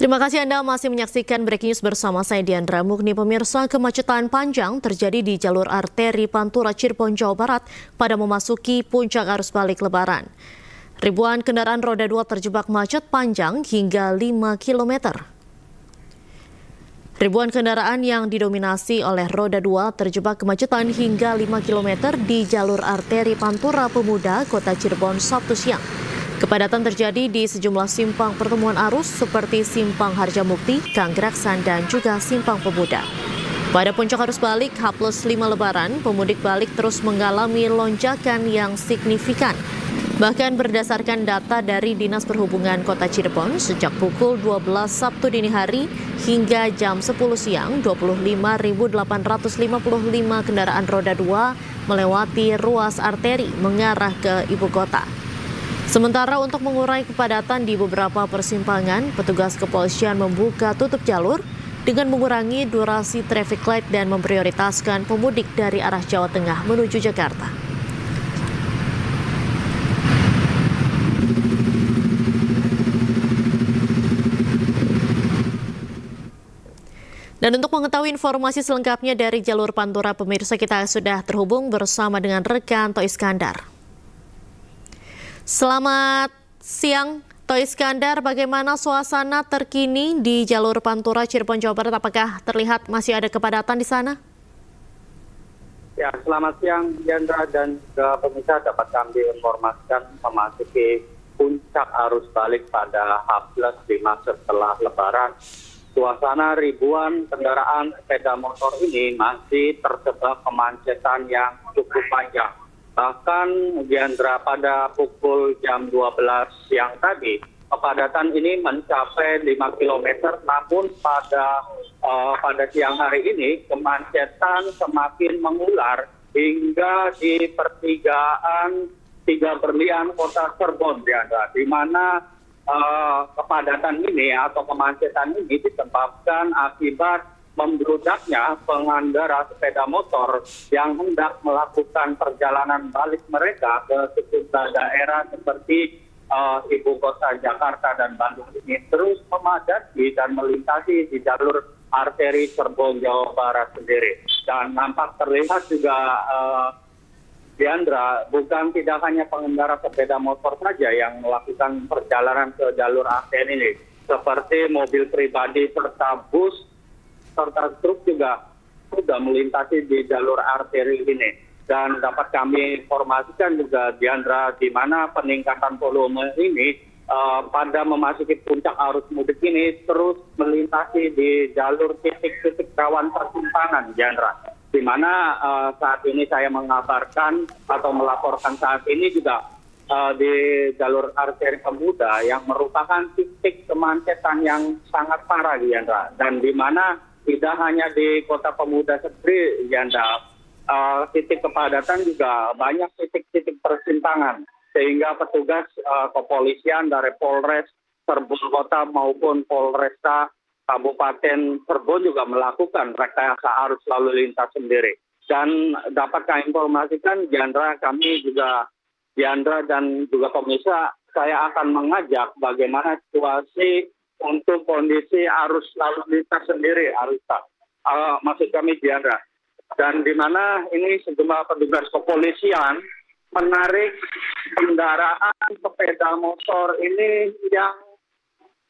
Terima kasih Anda masih menyaksikan Breaking News bersama saya Diandra Mugni. Pemirsa, kemacetan panjang terjadi di jalur arteri Pantura Cirebon, Jawa Barat pada memasuki puncak arus balik Lebaran. Ribuan kendaraan roda 2 terjebak macet panjang hingga 5 km. Ribuan kendaraan yang didominasi oleh roda 2 terjebak kemacetan hingga 5 km di jalur arteri Pantura Pemuda, Kota Cirebon, Sabtu siang. Kepadatan terjadi di sejumlah simpang pertemuan arus seperti Simpang Harjamukti, Kanggraksan, dan juga Simpang Pemuda. Pada puncak arus balik H+5 Lebaran, pemudik balik terus mengalami lonjakan yang signifikan. Bahkan berdasarkan data dari Dinas Perhubungan Kota Cirebon, sejak pukul 12 Sabtu dini hari hingga jam 10 siang, 25.855 kendaraan roda 2 melewati ruas arteri mengarah ke ibu kota. Sementara untuk mengurai kepadatan di beberapa persimpangan, petugas kepolisian membuka tutup jalur dengan mengurangi durasi traffic light dan memprioritaskan pemudik dari arah Jawa Tengah menuju Jakarta. Dan untuk mengetahui informasi selengkapnya dari jalur Pantura, pemirsa, kita sudah terhubung bersama dengan rekan To Iskandar. Selamat siang, To Iskandar. Bagaimana suasana terkini di jalur Pantura Cirebon, Jawa Barat? Apakah terlihat masih ada kepadatan di sana? Ya, selamat siang, Diandra dan pemirsa. Dapat kami informasikan memasuki puncak arus balik pada H+5 setelah Lebaran. Suasana ribuan kendaraan sepeda motor ini masih terjebak kemacetan yang cukup panjang. Bahkan Diandra, pada pukul jam 12 siang tadi, kepadatan ini mencapai 5 km, namun pada siang hari ini kemacetan semakin mengular hingga di pertigaan Tiga Berlian, Kota Cirebon, Diandra, di mana kepadatan ini atau kemacetan ini disebabkan akibat membludaknya pengendara sepeda motor yang hendak melakukan perjalanan balik mereka ke sejumlah daerah seperti ibu kota Jakarta dan Bandung ini terus memadati dan melintasi di jalur arteri Cirebon, Jawa Barat sendiri. Dan nampak terlihat juga Diandra, bukan tidak hanya pengendara sepeda motor saja yang melakukan perjalanan ke jalur arteri ini, seperti mobil pribadi serta bus serta truk juga sudah melintasi di jalur arteri ini. Dan dapat kami informasikan juga, Diandra, di mana peningkatan volume ini pada memasuki puncak arus mudik ini terus melintasi di jalur titik-titik rawan persimpangan, Diandra. Di mana saat ini saya mengabarkan atau melaporkan saat ini juga di jalur arteri Pemuda yang merupakan titik kemacetan yang sangat parah, Diandra. Dan di mana tidak hanya di Kota Pemuda sendiri, Diandra, titik kepadatan juga banyak titik-titik persimpangan, sehingga petugas kepolisian dari Polres Cirebon Kota maupun Polresta Kabupaten Cirebon juga melakukan rekayasa arus lalu lintas sendiri. Dan dapat kami informasikan, Diandra, kami juga, Diandra dan juga pemirsa, saya akan mengajak bagaimana situasi untuk kondisi arus lalu lintas sendiri, maksud kami, Diandra. Dan di mana ini sejumlah petugas kepolisian menarik kendaraan sepeda motor ini yang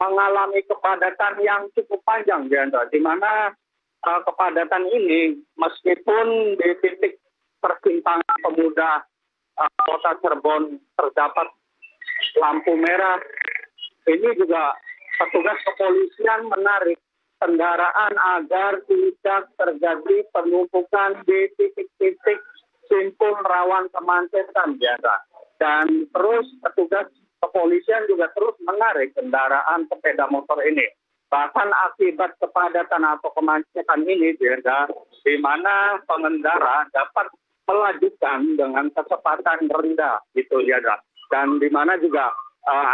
mengalami kepadatan yang cukup panjang, Diandra. Di mana kepadatan ini meskipun di titik persimpangan Pemuda Kota Cirebon terdapat lampu merah, ini juga petugas kepolisian menarik kendaraan agar tidak terjadi penumpukan di titik-titik simpul rawan kemacetan, Diandra. Dan terus petugas kepolisian juga terus menarik kendaraan sepeda motor ini. Bahkan akibat kepadatan atau kemacetan ini, Diandra, di mana pengendara dapat melajukan dengan kecepatan rendah, gitu, Diandra. Dan di mana juga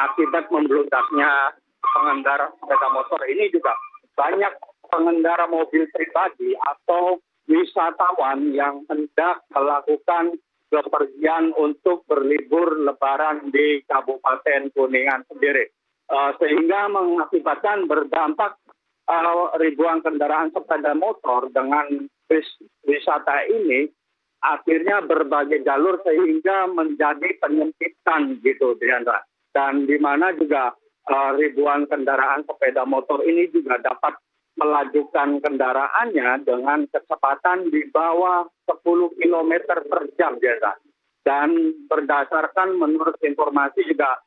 akibat membludaknya pengendara sepeda motor ini juga banyak pengendara mobil pribadi atau wisatawan yang hendak melakukan bepergian untuk berlibur Lebaran di Kabupaten Kuningan sendiri. sehingga mengakibatkan berdampak ribuan kendaraan sepeda motor dengan wisata ini akhirnya berbagai jalur sehingga menjadi penyempitan gitu, Diandra. Dan di mana juga ribuan kendaraan sepeda motor ini juga dapat melajukan kendaraannya dengan kecepatan di bawah 10 km per jam, Diandra. Dan berdasarkan menurut informasi juga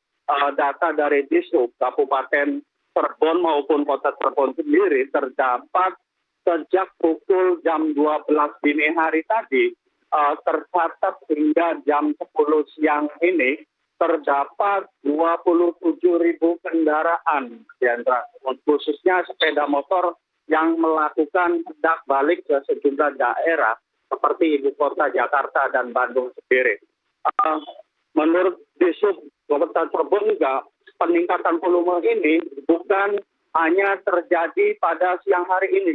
data dari Dishub Kabupaten Cirebon maupun Kota Cirebon sendiri terdapat sejak pukul jam 12 dini hari tadi tercatat hingga jam 10 siang ini terdapat 27.000 kendaraan, khususnya sepeda motor yang melakukan hendak balik ke sejumlah daerah seperti ibu kota Jakarta dan Bandung sendiri. Menurut Dishub Kabupaten Cirebon juga peningkatan volume ini bukan hanya terjadi pada siang hari ini,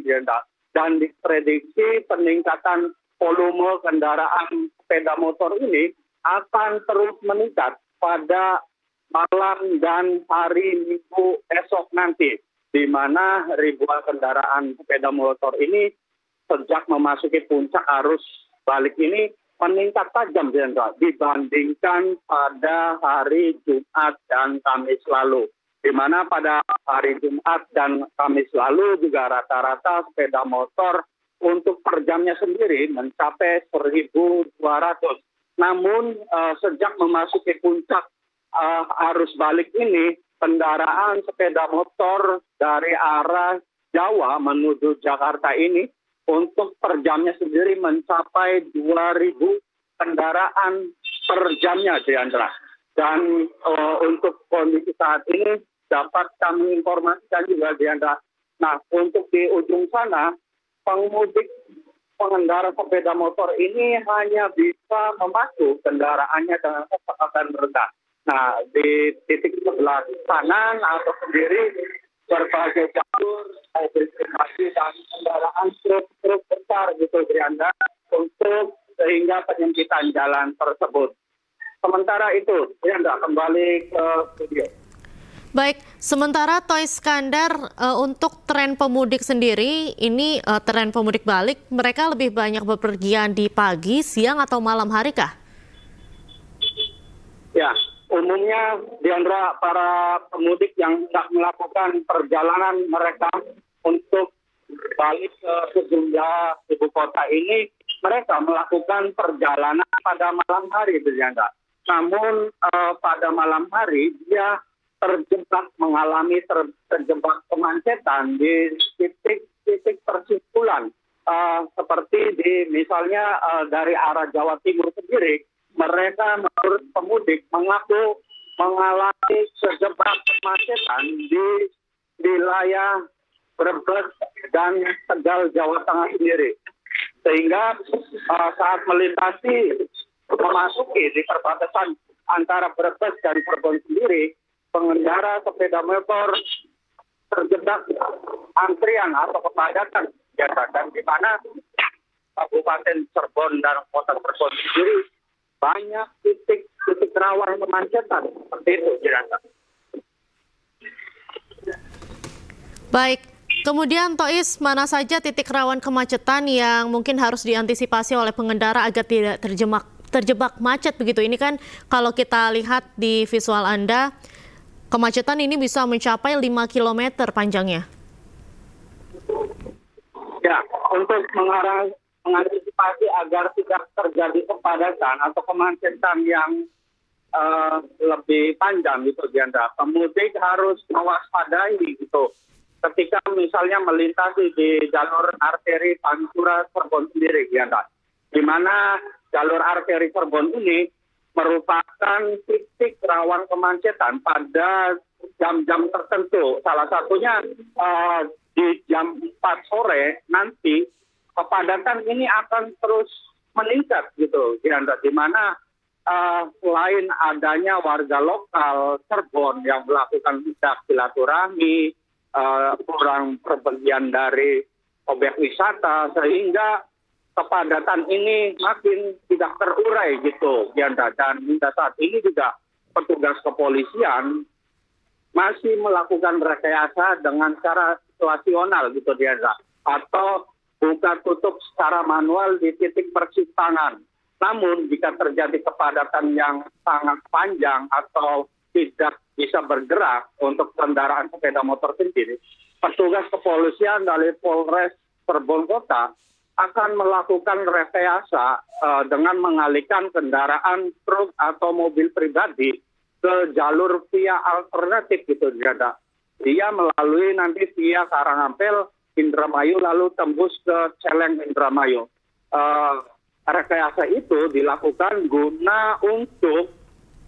dan diprediksi peningkatan volume kendaraan sepeda motor ini akan terus meningkat pada malam dan hari Minggu esok nanti, di mana ribuan kendaraan sepeda motor ini sejak memasuki puncak arus balik ini meningkat tajam dibandingkan pada hari Jumat dan Kamis lalu. Di mana pada hari Jumat dan Kamis lalu juga rata-rata sepeda motor untuk per jamnya sendiri mencapai 1.200. Namun sejak memasuki puncak arus balik ini, kendaraan sepeda motor dari arah Jawa menuju Jakarta ini untuk per jamnya sendiri mencapai 2.000 kendaraan per jamnya, Diandra. Dan untuk kondisi saat ini dapat kami informasikan juga, Diandra. Nah, untuk di ujung sana, pengendara sepeda motor ini hanya bisa memacu kendaraannya dengan kecepatan rendah. Nah, di titik sebelah kanan atau sendiri berbagai jalur mobil pribadi dan kendaraan truk besar gitu, Brianda, untuk sehingga penyempitan jalan tersebut. Sementara itu, Brianda, kembali ke studio. Baik, sementara Toy Skandar untuk tren pemudik sendiri, ini tren pemudik balik, mereka lebih banyak bepergian di pagi, siang, atau malam hari kah? Ya, umumnya, Diandra, para pemudik yang hendak melakukan perjalanan mereka untuk balik ke sejumlah ibu kota ini, mereka melakukan perjalanan pada malam hari, Diandra. Namun pada malam hari dia mengalami terjebak kemacetan di titik persimpulan seperti di misalnya dari arah Jawa Timur sendiri, mereka menurut pemudik mengaku mengalami terjebak kemacetan di wilayah Brebes dan Tegal, Jawa Tengah sendiri, sehingga saat melintasi memasuki di perbatasan antara Brebes dan Cirebon sendiri, pengendara sepeda motor terjebak antrian atau kepadatan, dan di mana Kabupaten Cirebon dan Kota Cirebon sendiri banyak titik rawan kemacetan seperti itu, Jirasa. Baik, kemudian Tois, mana saja titik rawan kemacetan yang mungkin harus diantisipasi oleh pengendara agar tidak terjebak macet begitu? Ini kan kalau kita lihat di visual Anda, kemacetan ini bisa mencapai 5 km panjangnya. Ya, untuk mengantisipasi agar tidak terjadi kepadatan atau kemacetan yang lebih panjang gitu, Diandra, pemudik harus mewaspadai gitu. Ketika misalnya melintasi di jalur arteri Pantura Cirebon sendiri, Diandra, di mana jalur arteri Cirebon ini merupakan titik rawan kemacetan pada jam-jam tertentu. Salah satunya di jam 4 sore nanti kepadatan ini akan terus meningkat gitu, di mana selain adanya warga lokal Cirebon yang melakukan hendak silaturahmi, kurang perpergian dari objek wisata, sehingga kepadatan ini makin tidak terurai gitu, dan hingga saat ini juga petugas kepolisian masih melakukan rekayasa dengan cara situasional gitu dia, atau buka tutup secara manual di titik persimpangan. Namun jika terjadi kepadatan yang sangat panjang atau tidak bisa bergerak untuk kendaraan sepeda motor sendiri, petugas kepolisian dari Polres Cirebon Kota akan melakukan rekayasa dengan mengalihkan kendaraan truk atau mobil pribadi ke jalur via alternatif gitu dia melalui nanti via Karangampel, Indramayu lalu tembus ke Celeng Indramayu. Rekayasa itu dilakukan guna untuk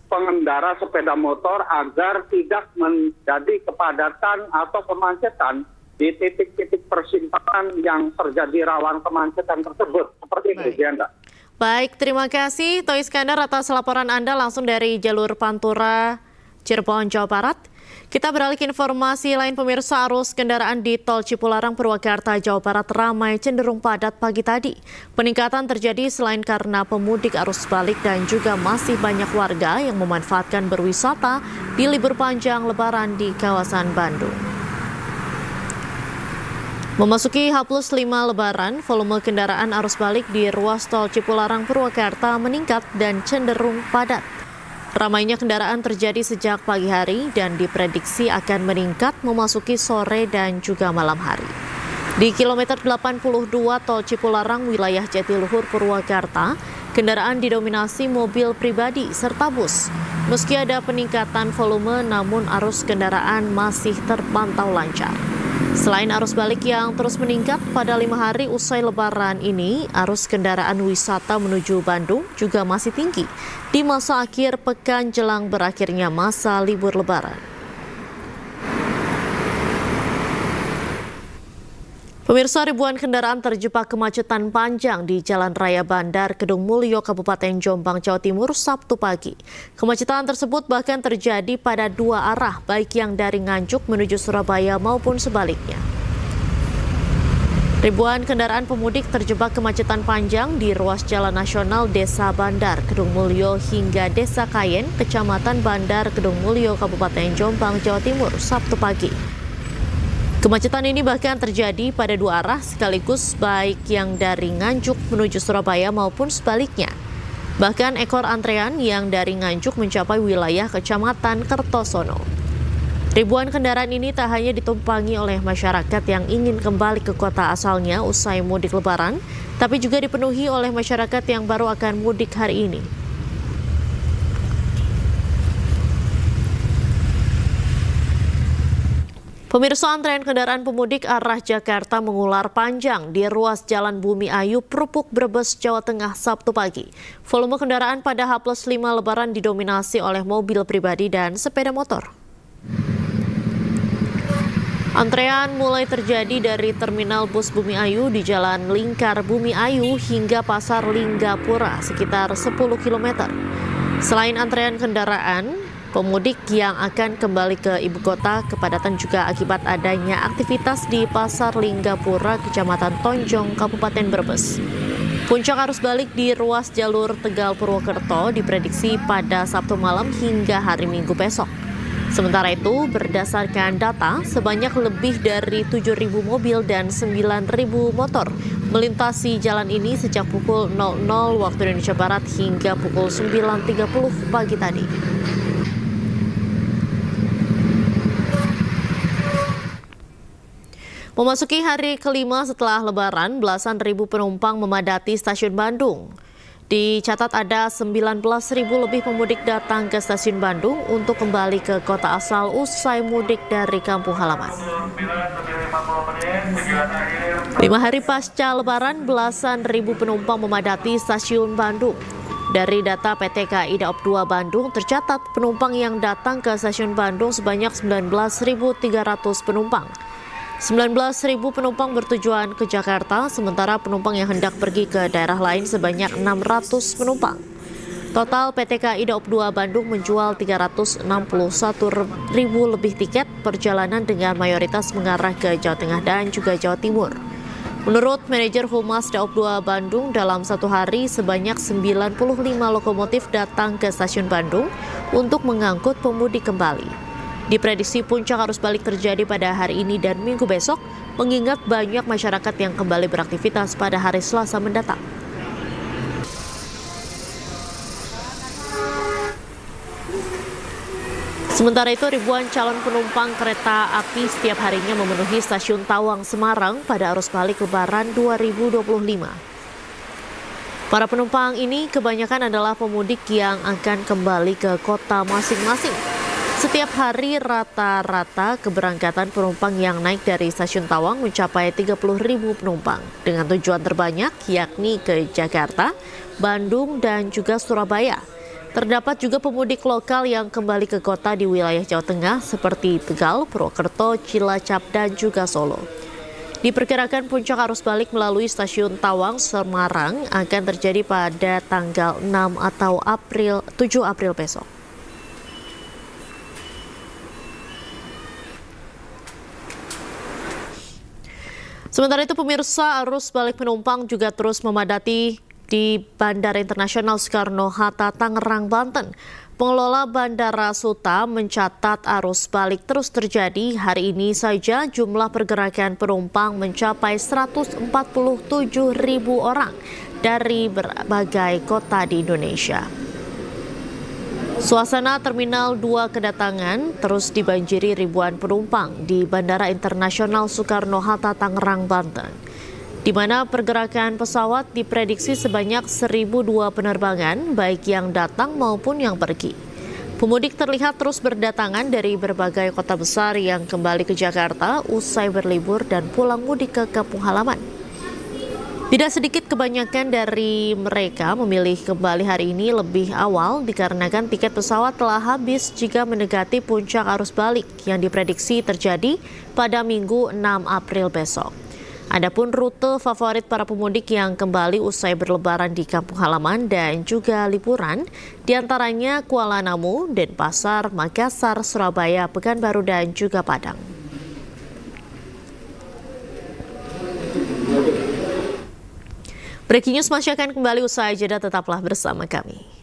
pengendara sepeda motor agar tidak menjadi kepadatan atau kemacetan di titik-titik persimpangan yang terjadi rawan kemacetan tersebut. Seperti itu, Diana. Baik, terima kasih Toy Iskandar atas laporan Anda langsung dari jalur Pantura, Cirebon, Jawa Barat. Kita beralih ke informasi lain, pemirsa. Arus kendaraan di Tol Cipularang, Purwakarta, Jawa Barat ramai cenderung padat pagi tadi. Peningkatan terjadi selain karena pemudik arus balik dan juga masih banyak warga yang memanfaatkan berwisata di libur panjang Lebaran di kawasan Bandung. Memasuki H+5 Lebaran, volume kendaraan arus balik di ruas tol Cipularang Purwakarta meningkat dan cenderung padat. Ramainya kendaraan terjadi sejak pagi hari dan diprediksi akan meningkat memasuki sore dan juga malam hari. Di kilometer 82 tol Cipularang wilayah Jatiluhur Purwakarta, kendaraan didominasi mobil pribadi serta bus. Meski ada peningkatan volume, namun arus kendaraan masih terpantau lancar. Selain arus balik yang terus meningkat, pada 5 hari usai Lebaran ini, arus kendaraan wisata menuju Bandung juga masih tinggi di masa akhir pekan jelang berakhirnya masa libur Lebaran. Pemirsa, ribuan kendaraan terjebak kemacetan panjang di Jalan Raya Bandar Kedung Mulyo, Kabupaten Jombang, Jawa Timur, Sabtu pagi. Kemacetan tersebut bahkan terjadi pada 2 arah, baik yang dari Nganjuk menuju Surabaya maupun sebaliknya. Ribuan kendaraan pemudik terjebak kemacetan panjang di ruas Jalan Nasional Desa Bandar Kedung Mulyo hingga Desa Kayen, Kecamatan Bandar Kedung Mulyo, Kabupaten Jombang, Jawa Timur, Sabtu pagi. Kemacetan ini bahkan terjadi pada 2 arah sekaligus, baik yang dari Nganjuk menuju Surabaya maupun sebaliknya. Bahkan ekor antrean yang dari Nganjuk mencapai wilayah Kecamatan Kertosono. Ribuan kendaraan ini tak hanya ditumpangi oleh masyarakat yang ingin kembali ke kota asalnya usai mudik Lebaran, tapi juga dipenuhi oleh masyarakat yang baru akan mudik hari ini. Pemirsa, antrean kendaraan pemudik arah Jakarta mengular panjang di ruas Jalan Bumi Ayu, Prupuk, Brebes, Jawa Tengah, Sabtu pagi. Volume kendaraan pada H+5 Lebaran didominasi oleh mobil pribadi dan sepeda motor. Antrean mulai terjadi dari Terminal Bus Bumi Ayu di Jalan Lingkar Bumi Ayu hingga Pasar Linggapura sekitar 10 km. Selain antrean kendaraan, pemudik yang akan kembali ke ibu kota, kepadatan juga akibat adanya aktivitas di Pasar Linggapura, Kecamatan Tonjong, Kabupaten Brebes. Puncak arus balik di ruas jalur Tegal Purwokerto diprediksi pada Sabtu malam hingga hari Minggu besok. Sementara itu, berdasarkan data, sebanyak lebih dari 7.000 mobil dan 9.000 motor melintasi jalan ini sejak pukul 00 waktu Indonesia Barat hingga pukul 9.30 pagi tadi. Memasuki hari kelima setelah Lebaran, belasan ribu penumpang memadati stasiun Bandung. Dicatat ada 19.000 lebih pemudik datang ke stasiun Bandung untuk kembali ke kota asal usai mudik dari kampung halaman. 5 hari pasca Lebaran, belasan ribu penumpang memadati stasiun Bandung. Dari data PT KAI Daop 2 Bandung, tercatat penumpang yang datang ke stasiun Bandung sebanyak 19.300 penumpang. 19.000 penumpang bertujuan ke Jakarta, sementara penumpang yang hendak pergi ke daerah lain sebanyak 600 penumpang. Total PT KAI Daop 2 Bandung menjual 361.000 lebih tiket perjalanan dengan mayoritas mengarah ke Jawa Tengah dan juga Jawa Timur. Menurut manajer Humas Daop 2 Bandung, dalam satu hari sebanyak 95 lokomotif datang ke stasiun Bandung untuk mengangkut pemudik kembali. Diprediksi puncak arus balik terjadi pada hari ini dan Minggu besok, mengingat banyak masyarakat yang kembali beraktivitas pada hari Selasa mendatang. Sementara itu, ribuan calon penumpang kereta api setiap harinya memenuhi stasiun Tawang, Semarang pada arus balik Lebaran 2025. Para penumpang ini kebanyakan adalah pemudik yang akan kembali ke kota masing-masing. Setiap hari rata-rata keberangkatan penumpang yang naik dari stasiun Tawang mencapai 30.000 penumpang dengan tujuan terbanyak yakni ke Jakarta, Bandung, dan juga Surabaya. Terdapat juga pemudik lokal yang kembali ke kota di wilayah Jawa Tengah seperti Tegal, Purwokerto, Cilacap, dan juga Solo. Diperkirakan puncak arus balik melalui stasiun Tawang, Semarang akan terjadi pada tanggal 6 atau 7 April besok. Sementara itu, pemirsa, arus balik penumpang juga terus memadati di Bandara Internasional Soekarno-Hatta, Tangerang, Banten. Pengelola Bandara Suta mencatat arus balik terus terjadi. Hari ini saja jumlah pergerakan penumpang mencapai 147.000 orang dari berbagai kota di Indonesia. Suasana Terminal 2 kedatangan terus dibanjiri ribuan penumpang di Bandara Internasional Soekarno-Hatta, Tangerang, Banten, di mana pergerakan pesawat diprediksi sebanyak 1.002 penerbangan, baik yang datang maupun yang pergi. Pemudik terlihat terus berdatangan dari berbagai kota besar yang kembali ke Jakarta usai berlibur dan pulang mudik ke kampung halaman. Tidak sedikit kebanyakan dari mereka memilih kembali hari ini lebih awal dikarenakan tiket pesawat telah habis jika mendekati puncak arus balik yang diprediksi terjadi pada Minggu 6 April besok. Adapun rute favorit para pemudik yang kembali usai berlebaran di kampung halaman dan juga liburan, diantaranya Kuala Namu, Denpasar, Makassar, Surabaya, Pekanbaru, dan juga Padang. Breaking News masih akan kembali usai jeda, tetaplah bersama kami.